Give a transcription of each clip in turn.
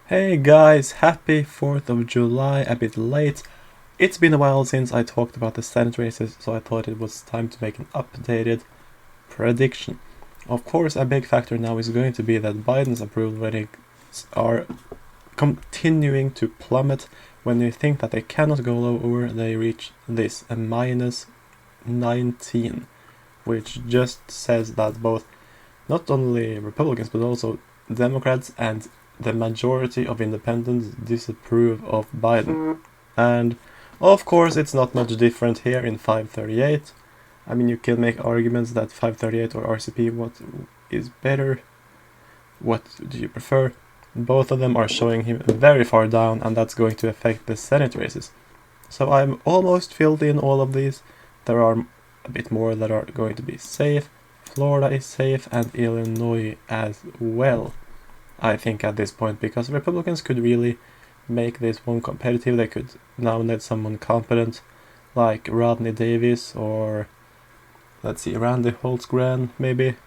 Hey guys, happy 4th of July, a bit late. It's been a while since I talked about the Senate races, so I thought it was time to make an updated prediction. Of course, a big factor now is going to be that Biden's approval ratings are continuing to plummet. When you think that they cannot go lower, they reach this, a minus 19, which just says that both not only Republicans but also Democrats and the majority of independents disapprove of Biden. And of course, it's not much different here in 538. I mean, you can make arguments that 538 or RCP, what is better? What do you prefer? Both of them are showing him very far down, and that's going to affect the Senate races. So I'm almost filled in all of these. There are a bit more that are going to be safe. Florida is safe, and Illinois as well, I think, at this point, because Republicans could really make this one competitive. They could nominate someone competent like Rodney Davis or, let's see, Randy Holtzgren maybe.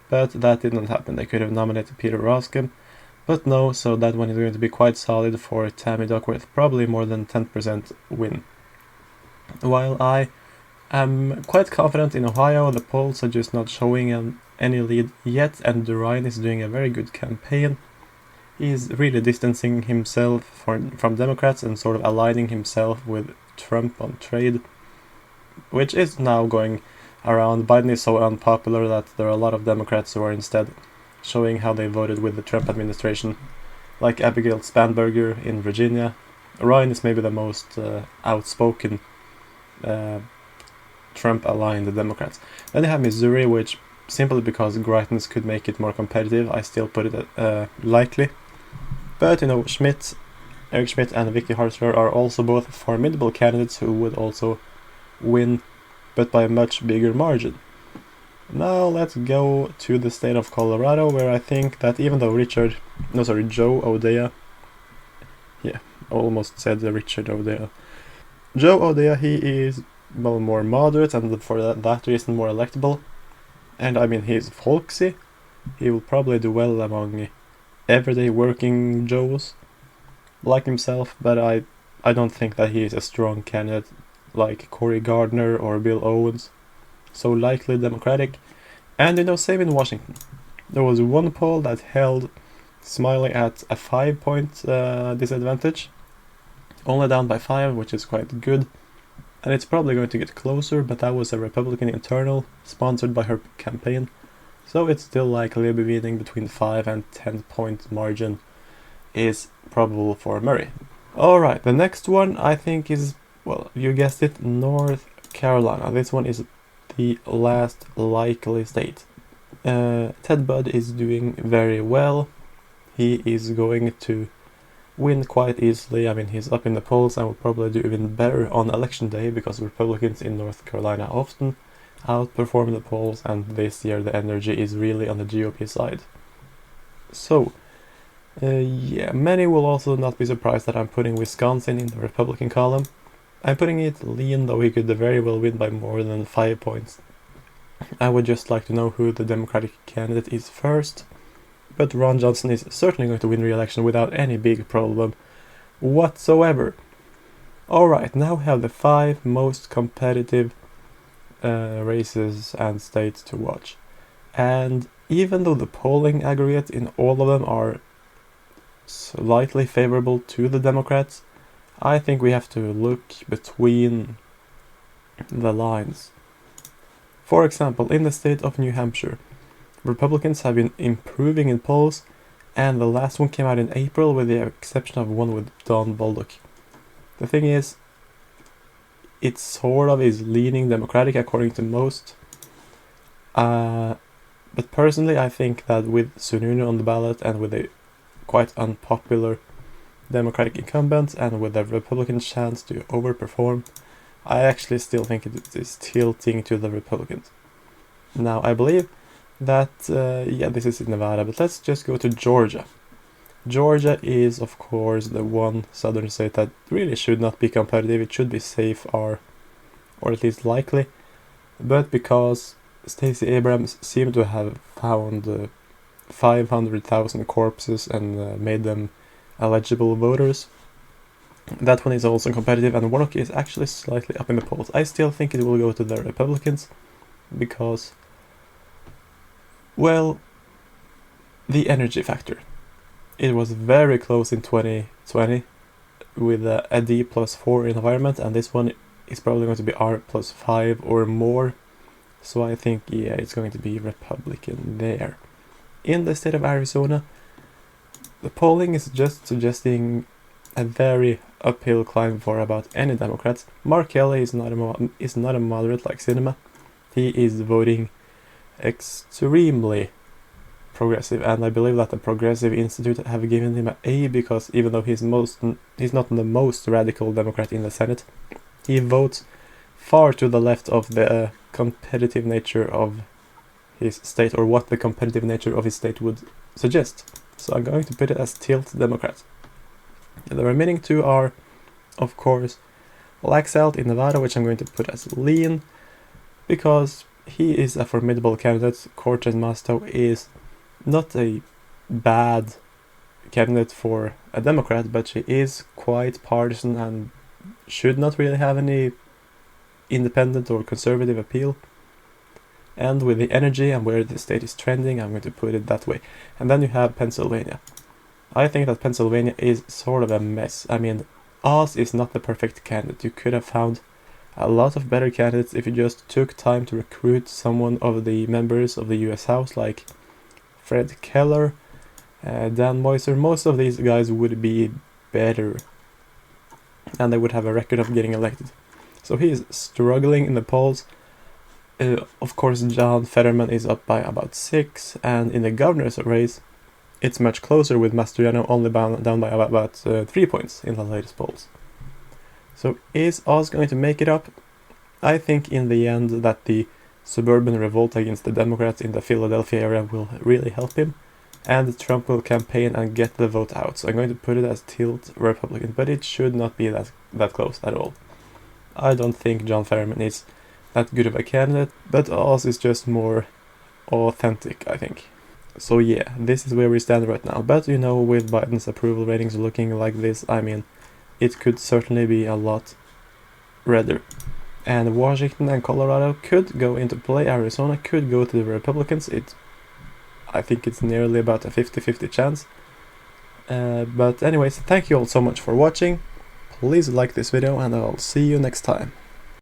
But that didn't happen. They could have nominated Peter Roskam, but no, so that one is going to be quite solid for Tammy Duckworth, probably more than 10% win. While I am quite confident in Ohio, the polls are just not showing any lead yet, and DeRyan is doing a very good campaign. He's really distancing himself from Democrats and sort of aligning himself with Trump on trade, which is now going around. Biden is so unpopular that there are a lot of Democrats who are instead showing how they voted with the Trump administration, like Abigail Spanberger in Virginia. Ryan is maybe the most outspoken Trump-aligned Democrats. Then you have Missouri, which, simply because Greitens could make it more competitive, I still put it likely. But, Eric Schmidt and Vicky Hartzler are also both formidable candidates who would also win, but by a much bigger margin. Now let's go to the state of Colorado, where I think that even though Joe O'Dea, almost said Richard O'Dea. Joe O'Dea, he is more moderate, and for that reason more electable. And I mean, he's folksy. He will probably do well among everyday working Joes like himself, but I don't think that he is a strong candidate like Cory Gardner or Bill Owens. So likely Democratic. And same in Washington. There was one poll that held Smiley at a 5-point disadvantage, only down by 5, which is quite good. And it's probably going to get closer, but that was a Republican internal sponsored by her campaign. So it's still likely be winning between 5 and 10-point margin is probable for Murray. Alright, the next one I think is, well, you guessed it, North Carolina. This one is the last likely state. Ted Budd is doing very well. He is going to win quite easily. I mean, he's up in the polls and will probably do even better on election day, because Republicans in North Carolina often outperform the polls, and this year the energy is really on the GOP side. So, many will also not be surprised that I'm putting Wisconsin in the Republican column. I'm putting it lean, though he could very well win by more than 5 points. I would just like to know who the Democratic candidate is first, but Ron Johnson is certainly going to win re-election without any big problem whatsoever. Alright, now we have the 5 most competitive races and states to watch. And even though the polling aggregate in all of them are slightly favorable to the Democrats, I think we have to look between the lines. For example, in the state of New Hampshire, Republicans have been improving in polls, and the last one came out in April, with the exception of one with Don Bolduc. The thing is, it sort of is leaning Democratic according to most. But personally, I think that with Sununu on the ballot and with a quite unpopular Democratic incumbent and with a Republican chance to overperform, I actually still think it is tilting to the Republicans. Now, I believe that, this is in Nevada, but let's just go to Georgia. Georgia is, of course, the one southern state that really should not be competitive. It should be safe, or at least likely. But because Stacey Abrams seemed to have found 500,000 corpses and made them eligible voters. That one is also competitive, and Warnock is actually slightly up in the polls. I still think it will go to the Republicans because, well, the energy factor. It was very close in 2020 with a D plus 4 environment, and this one is probably going to be R plus 5 or more. So I think, yeah, it's going to be Republican there. In the state of Arizona, the polling is just suggesting a very uphill climb for about any Democrats. Mark Kelly is not a moderate like Sinema. He is voting extremely progressive, and I believe that the Progressive Institute have given him an A because even though he's not the most radical Democrat in the Senate, he votes far to the left of the competitive nature of his state, or what the competitive nature of his state would suggest. So I'm going to put it as tilt Democrat. The remaining two are, of course, Laxalt in Nevada, which I'm going to put as lean, because he is a formidable candidate. Cortez Masto is not a bad candidate for a Democrat, but she is quite partisan and should not really have any independent or conservative appeal. And with the energy and where the state is trending, I'm going to put it that way. And then you have Pennsylvania. I think that Pennsylvania is sort of a mess. I mean, Oz is not the perfect candidate. You could have found a lot of better candidates if you just took time to recruit someone of the members of the US House, like Fred Keller, Dan Moiser. Most of these guys would be better, and they would have a record of getting elected. So he is struggling in the polls. Of course, John Fetterman is up by about 6, and in the governor's race, it's much closer, with Mastriano only down by about 3 points in the latest polls. So is Oz going to make it up? I think in the end that the suburban revolt against the Democrats in the Philadelphia area will really help him, and Trump will campaign and get the vote out. So I'm going to put it as tilt Republican, but it should not be that close at all. I don't think John Fetterman is that good of a candidate, but Oz is just more authentic, I think. So yeah, this is where we stand right now. But you know, with Biden's approval ratings looking like this, I mean, it could certainly be a lot redder. And Washington and Colorado could go into play. Arizona could go to the Republicans. I think it's nearly about a 50-50 chance. But anyways, thank you all so much for watching. Please like this video, and I'll see you next time.